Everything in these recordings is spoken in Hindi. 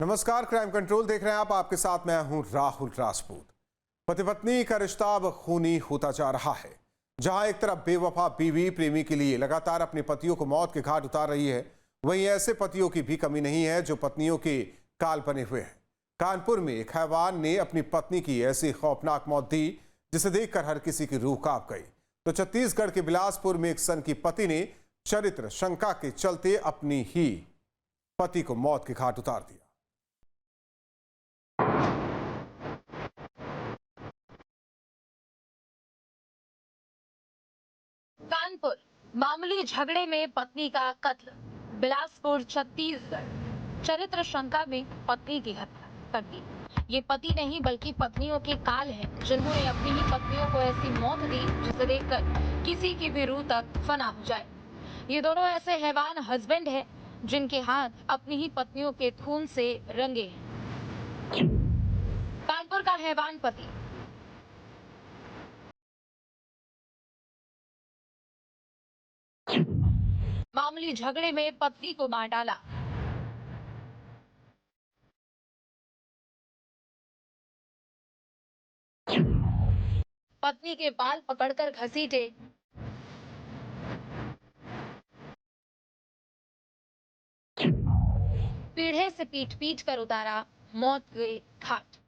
नमस्कार, क्राइम कंट्रोल देख रहे हैं आप। आपके साथ मैं हूं राहुल राजपूत। पति पत्नी का रिश्ता अब खूनी होता जा रहा है। जहां एक तरफ बेवफा बीवी प्रेमी के लिए लगातार अपने पतियों को मौत के घाट उतार रही है, वहीं ऐसे पतियों की भी कमी नहीं है जो पत्नियों के काल बने हुए हैं। कानपुर में एक हैवान ने अपनी पत्नी की ऐसी खौफनाक मौत दी जिसे देखकर हर किसी की रूह कांप गई। तो छत्तीसगढ़ के बिलासपुर में एक सनकी पति ने चरित्र शंका के चलते अपनी ही पति को मौत के घाट उतार दिया। कानपुर मामूली झगड़े में पत्नी का कत्ल। बिलासपुर छत्तीसगढ़ चरित्र शंका में पत्नी की हत्या कर दी। ये पति नहीं बल्कि पत्नियों के काल हैं, जिन्होंने अपनी ही पत्नियों को ऐसी मौत दी जिसे देखकर किसी की भी रूह तक फना हो जाए। ये दोनों ऐसे हैवान हस्बैंड हैं जिनके हाथ अपनी ही पत्नियों के खून से रंगे हैं। कानपुर का हैवान पति मामूली झगड़े में पत्नी को मार डाला। पत्नी के बाल पकड़कर घसीटे। पीढ़े से पीट पीट कर उतारा मौत के घाट।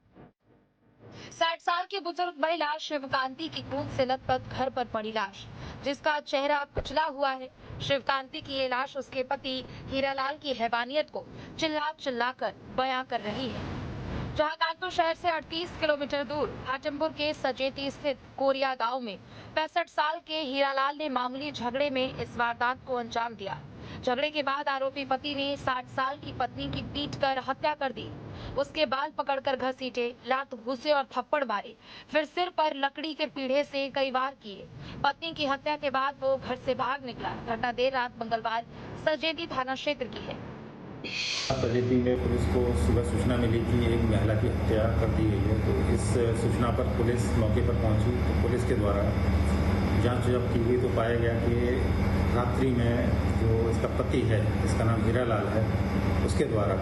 60 साल की बुजुर्ग महिला शिवकांति की खून से लथपथ घर पर पड़ी लाश, जिसका चेहरा कुचला हुआ है। शिवकांति की ये लाश उसके पति हीरालाल की हैवानियत को चिल्ला चिल्ला कर बयां कर रही है। जहां कानपुर शहर से 38 किलोमीटर दूर हाटमपुर के सजेती स्थित कोरिया गांव में 65 साल के हीरालाल ने मामूली झगड़े में इस वारदात को अंजाम दिया। झगड़े के बाद आरोपी पति ने 60 साल की पत्नी की पीट कर हत्या कर दी। उसके बाल पकड़कर घसीटे, लात घूसे और थप्पड़ मारे, फिर सिर पर लकड़ी के पीढ़े से कई वार किए। पत्नी की हत्या के बाद वो घर से भाग निकला। घटना देर रात मंगलवार सजेती थाना क्षेत्र की है। सजेती में पुलिस को सुबह सूचना मिली कि एक महिला की हत्या कर दी गई है। तो इस सूचना पर पुलिस मौके पर पहुंची। तो पुलिस के द्वारा जांच जब की गई तो पाया गया कि रात्रि में जो इसका पति है, जिसका नाम हीरालाल है, उसके द्वारा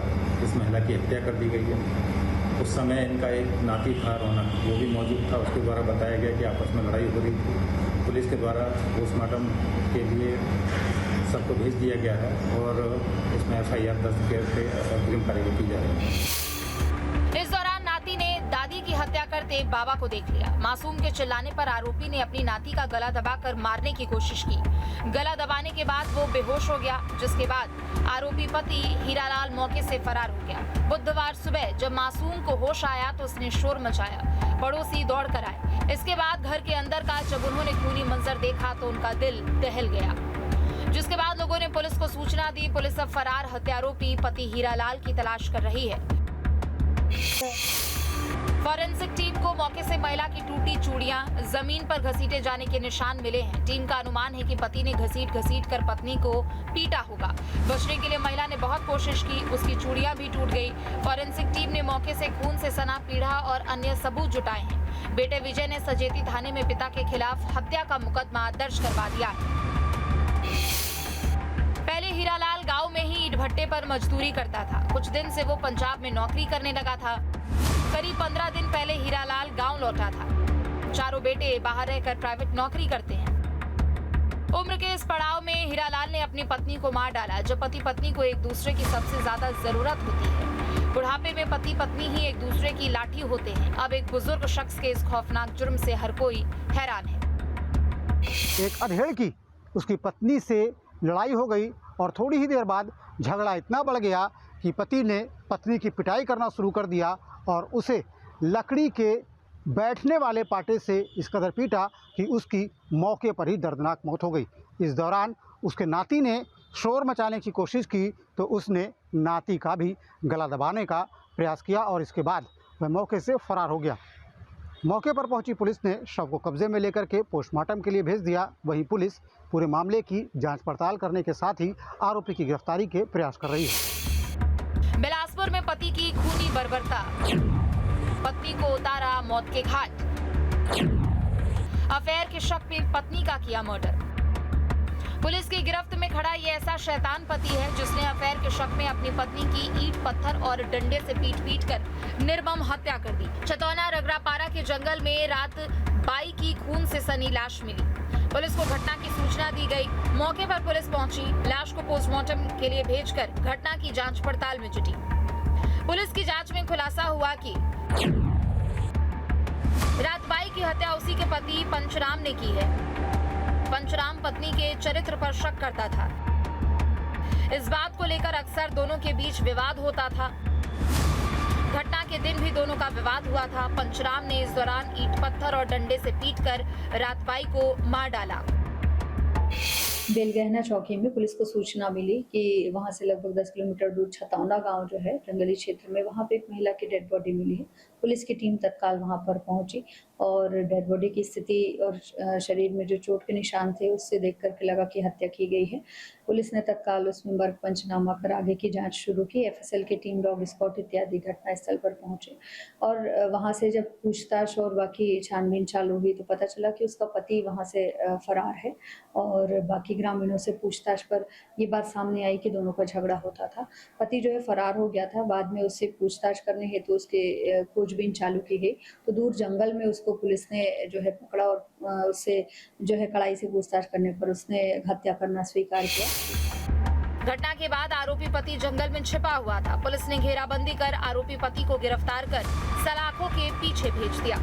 इस महिला की हत्या कर दी गई है। उस समय इनका एक नाती था रौनक, वो भी मौजूद था। उसके द्वारा बताया गया कि आपस में लड़ाई हो रही थी। पुलिस के द्वारा पोस्टमार्टम के लिए सबको भेज दिया गया है और इसमें FIR दर्ज करके अग्रिम कार्रवाई की जा रही है। इस दौरान नाती ने दादी की हत्या करते बाबा को देख लिया। मासूम के चिल्लाने पर आरोपी ने अपनी नाती का गला दबाकर मारने की कोशिश की। गला दबाने के बाद वो बेहोश हो गया, जिसके बाद आरोपी पति हीरालाल मौके से फरार हो गया। बुधवार सुबह जब मासूम को होश आया तो उसने शोर मचाया। पड़ोसी दौड़ कर आए। इसके बाद घर के अंदर का जब उन्होंने खूनी मंजर देखा तो उनका दिल दहल गया, जिसके बाद लोगों ने पुलिस को सूचना दी। पुलिस अब फरार हत्यारोपी पति हीरालाल की तलाश कर रही है। फॉरेंसिक टीम को मौके से महिला की टूटी चूड़ियां, जमीन पर घसीटे जाने के निशान मिले हैं। टीम का अनुमान है कि पति ने घसीट कर पत्नी को पीटा होगा। बचने के लिए महिला ने बहुत कोशिश की, उसकी चूड़ियां भी टूट गई। फॉरेंसिक टीम ने मौके से खून से सना पीढ़ा और अन्य सबूत जुटाए हैं। बेटे विजय ने सजेती थाने में पिता के खिलाफ हत्या का मुकदमा दर्ज करवा दिया है। पहले हीरालाल गांव में ही ईंट भट्टे पर मजदूरी करता था। कुछ दिन से वो पंजाब में नौकरी करने लगा था। करीब 15 दिन पहले हीरालाल गांव लौटा था। चारों बेटे बाहर रहकर प्राइवेट नौकरी करते हैं। उम्र के इस पड़ाव में हीरालाल ने अपनी पत्नी को मार डाला। जब पति पत्नी को एक दूसरे की सबसे ज्यादा जरूरत होती है, बुढ़ापे में पति पत्नी ही एक दूसरे की लाठी होते हैं। अब एक बुजुर्ग शख्स के इस खौफनाक जुर्म से हर कोई हैरान है। एक अधेड़ की उसकी पत्नी से लड़ाई हो गई और थोड़ी ही देर बाद झगड़ा इतना बढ़ गया कि पति ने पत्नी की पिटाई करना शुरू कर दिया और उसे लकड़ी के बैठने वाले पाटे से इस कदर पीटा कि उसकी मौके पर ही दर्दनाक मौत हो गई। इस दौरान उसके नाती ने शोर मचाने की कोशिश की तो उसने नाती का भी गला दबाने का प्रयास किया और इसके बाद वह मौके से फरार हो गया। मौके पर पहुंची पुलिस ने शव को कब्जे में लेकर के पोस्टमार्टम के लिए भेज दिया। वहीं पुलिस पूरे मामले की जांच पड़ताल करने के साथ ही आरोपी की गिरफ्तारी के प्रयास कर रही है। बिलासपुर में पति की खूनी बर्बरता, पत्नी को उतारा मौत के घाट। अफेयर के शक में पत्नी का किया मर्डर। पुलिस की गिरफ्त में खड़ा ये ऐसा शैतान पति है जिसने अफेयर के शक में अपनी पत्नी की ईंट पत्थर और डंडे से पीट कर निर्मम हत्या कर दी। छतौना रगड़ापारा के जंगल में रात बाई की खून से सनी लाश मिली। पुलिस को घटना की सूचना दी गई। मौके पर पुलिस पहुंची, लाश को पोस्टमार्टम के लिए भेजकर घटना की जांच पड़ताल में जुटी। पुलिस की जांच में खुलासा हुआ कि रात बाई की हत्या उसी के पति पंचराम ने की है। पंचराम पत्नी के चरित्र पर शक करता था। इस बात को लेकर अक्सर दोनों के बीच विवाद होता था। घटना के दिन भी दोनों का विवाद हुआ था। पंचराम ने इस दौरान ईंट पत्थर और डंडे से पीटकर रात बाई को मार डाला। बेलगहना चौकी में पुलिस को सूचना मिली कि वहां से लगभग 10 किलोमीटर दूर छतौना गांव जो है जंगली क्षेत्र में, वहां पे एक महिला की डेड बॉडी मिली है। पुलिस की टीम तत्काल वहां पर पहुंची और डेड बॉडी की स्थिति और शरीर में जो चोट के निशान थे उससे देख करके लगा कि हत्या की गई है। पुलिस ने तत्काल उसमें मर्ग पंचनामा कर आगे की जाँच शुरू की। FSL की टीम, डॉग स्क्वाड इत्यादि घटनास्थल पर पहुंचे और वहाँ से जब पूछताछ और बाकी छानबीन चालू हुई तो पता चला कि उसका पति वहाँ से फरार है। और बाकी ग्रामीणों से पूछताछ पर ये बात सामने आई कि दोनों का झगड़ा होता था। पति जो है फरार हो गया था। बाद में उससे पूछताछ करने हेतु उसके खोजबीन चालू की गई तो दूर जंगल में उसको पुलिस ने जो है पकड़ा और उससे जो है कड़ाई से पूछताछ करने पर उसने हत्या करना स्वीकार किया। घटना के बाद आरोपी पति जंगल में छिपा हुआ था। पुलिस ने घेराबंदी कर आरोपी पति को गिरफ्तार कर सलाखों के पीछे भेज दिया।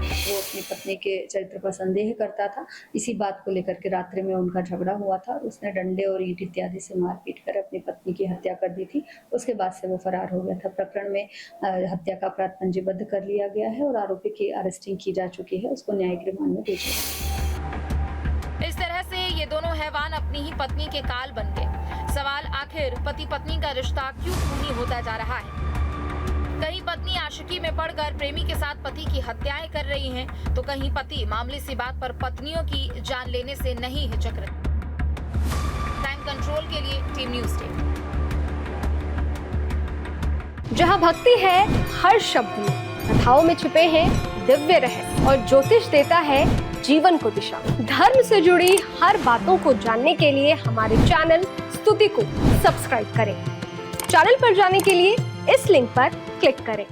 वो अपनी पत्नी के चरित्र पर संदेह करता था। इसी बात को लेकर के रात्रि में उनका झगड़ा हुआ था। उसने डंडे और ईंट इत्यादि से मारपीट कर अपनी पत्नी की हत्या कर दी थी। उसके बाद से वो फरार हो गया था। प्रकरण में हत्या का अपराध पंजीबद्ध कर लिया गया है और आरोपी की अरेस्टिंग की जा चुकी है। उसको न्यायिक रिमांड में भेजा गया। इस तरह से ये दोनों हैवान अपनी ही पत्नी के काल बन गए। सवाल आखिर पति पत्नी का रिश्ता क्यों खूनी होता जा रहा है? कहीं पत्नी आशिकी में पड़कर प्रेमी के साथ पति की हत्याएं कर रही हैं, तो कहीं पति मामूली सी बात पर पत्नियों की जान लेने से नहीं हिचक रहे। क्राइम कंट्रोल के लिए टीम न्यूज़ टीम। जहां भक्ति है हर शब्द में, कथाओं में छुपे हैं दिव्य रहस्य और ज्योतिष देता है जीवन को दिशा। धर्म से जुड़ी हर बातों को जानने के लिए हमारे चैनल स्तुति को सब्सक्राइब करें। चैनल पर जाने के लिए इस लिंक पर क्लिक करें।